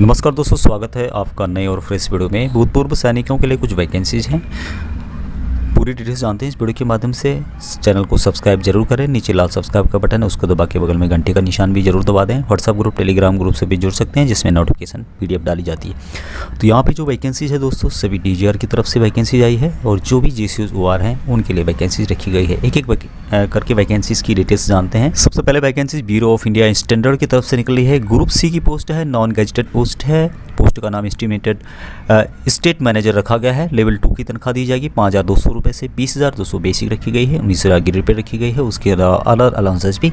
नमस्कार दोस्तों, स्वागत है आपका नए और फ्रेश वीडियो में। भूतपूर्व सैनिकों के लिए कुछ वैकेंसीज हैं, पूरी डिटेल्स जानते हैं इस वीडियो के माध्यम से। चैनल को सब्सक्राइब जरूर करें, नीचे लाल सब्सक्राइब का बटन है उसको दबा के बगल में घंटे का निशान भी जरूर दबा दें। व्हाट्सएप ग्रुप, टेलीग्राम ग्रुप से भी जुड़ सकते हैं जिसमें नोटिफिकेशन पीडीएफ डाली जाती है। तो यहाँ पे जो वैकेंसीज है दोस्तों, सभी डीजीआर की तरफ से वैकेंसीज आई है और जो भी जेसीओआर हैं उनके लिए वैकेंसीज रखी गई है। एक एक करके वैकेंसीज की डिटेल्स जानते हैं। सबसे पहले vacancies bureau of India standard की तरफ से निकली है। ग्रुप सी की पोस्ट है, नॉन गजेटेड पोस्ट है। पोस्ट का नाम एस्टिमेटेड स्टेट मैनेजर रखा गया है। लेवल 2 की तनख्वाह दी जाएगी 5,200 रुपये से 20,200 बेसिक रखी गई है, 19,000 ग्रेड पे रखी गई है। उसके अलावा अदर अलाउंसेस भी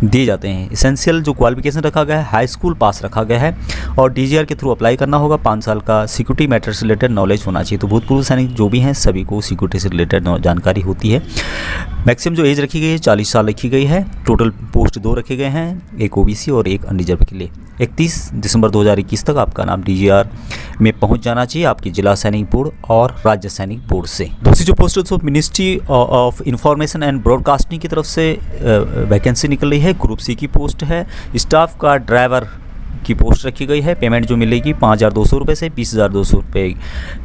दिए जाते हैं। एसेंशियल जो क्वालिफिकेशन रखा गया है, हाई स्कूल पास रखा गया है और डीजीआर के थ्रू अप्लाई करना होगा। 5 साल का सिक्योरिटी मैटर से रिलेटेड नॉलेज होना चाहिए। तो भूतपूर्व सैनिक जो भी हैं सभी को सिक्योरिटी से रिलेटेड जानकारी होती है। मैक्सिमम जो एज रखी गई है 40 साल रखी गई है। टोटल पोस्ट 2 रखे गए हैं, एक ओबीसी और एक अनरिजर्व के लिए। 31 दिसंबर 2021 तक आपका नाम डीजीआर में पहुंच जाना चाहिए आपके जिला सैनिक बोर्ड और राज्य सैनिक बोर्ड से। दूसरी जो पोस्ट है ministry of information and broadcasting की तरफ से वैकेंसी निकल रही है। ग्रुप सी की पोस्ट है। स्टाफ का ड्राइवर की पोस्ट रखी गई है। पेमेंट जो मिलेगी 5,200 रुपये से 20,200 रुपये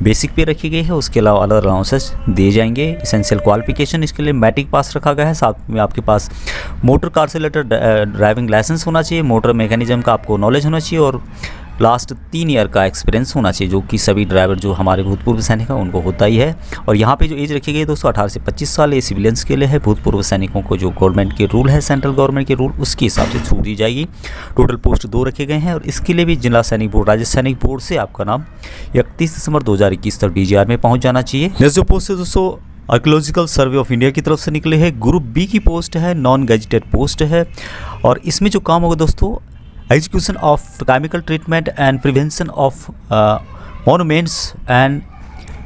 बेसिक पे रखी गई है। उसके अलावा अलग अलाउंसेस दिए जाएंगे। एसेंशियल क्वालिफिकेशन इसके लिए मैट्रिक पास रखा गया है। साथ में आपके पास मोटर कार से रिलेटेड ड्राइविंग लाइसेंस होना चाहिए, मोटर मैकेनिज्म का आपको नॉलेज होना चाहिए और लास्ट 3 ईयर का एक्सपीरियंस होना चाहिए, जो कि सभी ड्राइवर जो हमारे भूतपूर्व सैनिक हैं उनको होता ही है। और यहाँ पे जो एज रखी गई है दोस्तों 18 से 25 साल, ये सिविलियंस के लिए है। भूतपूर्व सैनिकों को जो गवर्नमेंट के रूल है, सेंट्रल गवर्नमेंट के रूल, उसके हिसाब से छूट दी जाएगी। टोटल पोस्ट 2 रखे गए हैं और इसके लिए भी जिला सैनिक बोर्ड, राज्य सैनिक बोर्ड से आपका नाम 31 दिसंबर 2021 तक डीजीआर में पहुँच जाना चाहिए। नेक्स्ट जो पोस्ट है दोस्तों आर्कियोलॉजिकल सर्वे ऑफ इंडिया की तरफ से निकले है। ग्रुप बी की पोस्ट है, नॉन गजेटेड पोस्ट है और इसमें जो काम होगा दोस्तों, execution of chemical treatment and prevention of monuments and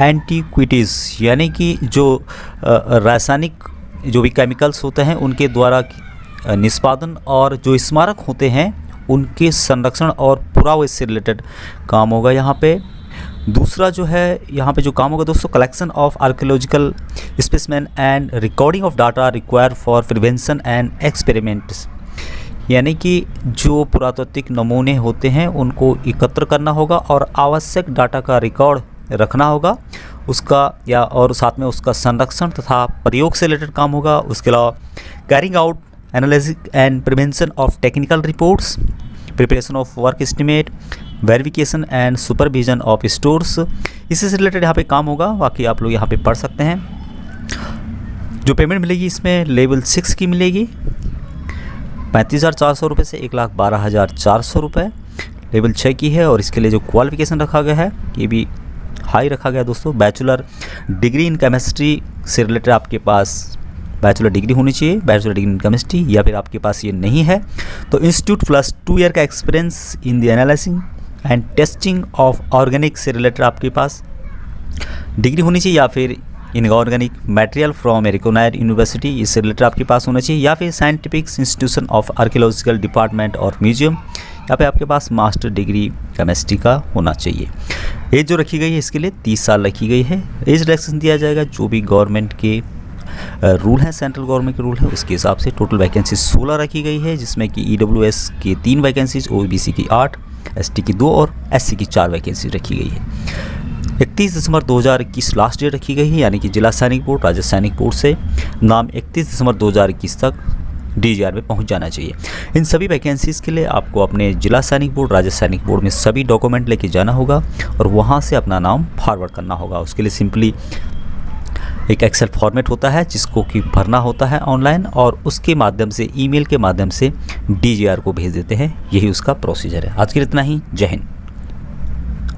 antiquities, यानी कि जो रासायनिक जो भी केमिकल्स होते हैं उनके द्वारा निष्पादन और जो स्मारक होते हैं उनके संरक्षण और पुरावे से रिलेटेड काम होगा यहाँ पे। दूसरा जो है यहाँ पे जो काम होगा दोस्तों, collection of archaeological specimen and recording of data required for prevention and experiments, यानी कि जो पुरातात्विक नमूने होते हैं उनको एकत्र करना होगा और आवश्यक डाटा का रिकॉर्ड रखना होगा उसका, या और साथ में उसका संरक्षण तथा प्रयोग से रिलेटेड काम होगा। उसके अलावा carrying out analysis and prevention of technical reports, preparation of work estimate, verification and supervision of stores, इससे रिलेटेड यहाँ पे काम होगा। बाकी आप लोग यहाँ पे पढ़ सकते हैं। जो पेमेंट मिलेगी इसमें लेवल 6 की मिलेगी 35,400 रुपये से 1,12,400 रुपये। लेवल 6 की है और इसके लिए जो क्वालिफिकेशन रखा गया है ये भी हाई रखा गया दोस्तों। बैचलर डिग्री इन केमिस्ट्री से रिलेटेड आपके पास बैचलर डिग्री होनी चाहिए, बैचलर डिग्री इन केमिस्ट्री, या फिर आपके पास ये नहीं है तो इंस्टीट्यूट प्लस 2 ईयर का experience in the analysing and testing of organic से रिलेटेड आपके पास डिग्री होनी चाहिए, या फिर inorganic material from a recognised university, इससे रिलेटेड आपके पास होना चाहिए, या फिर scientific institution of archaeological department और म्यूजियम, यहाँ पे आपके पास मास्टर डिग्री केमिस्ट्री का होना चाहिए। एज जो रखी गई है इसके लिए 30 साल रखी गई है। एज रिलैक्सेशन दिया जाएगा जो भी गवर्नमेंट के रूल हैं, सेंट्रल गवर्नमेंट के रूल है उसके हिसाब से। टोटल वैकेंसी 16 रखी गई है, जिसमें कि ईडब्ल्यूएस की 3 वैकेंसीज, ओबीसी की 8, एसटी की 2 और एससी की 4 वैकेंसी रखी गई है। 31 दिसंबर 2021 लास्ट डेट रखी गई है, यानी कि जिला सैनिक बोर्ड, राज्य सैनिक बोर्ड से नाम 31 दिसंबर 2021 तक डीजीआर में पहुंच जाना चाहिए। इन सभी वैकेंसीज़ के लिए आपको अपने जिला सैनिक बोर्ड, राज्य सैनिक बोर्ड में सभी डॉक्यूमेंट लेके जाना होगा और वहां से अपना नाम फॉरवर्ड करना होगा। उसके लिए सिंपली एक एक्सेल फॉर्मेट होता है जिसको कि भरना होता है ऑनलाइन और उसके माध्यम से, ईमेल के माध्यम से डीजीआर को भेज देते हैं। यही उसका प्रोसीजर है। आज के लिए इतना ही। जय हिंद।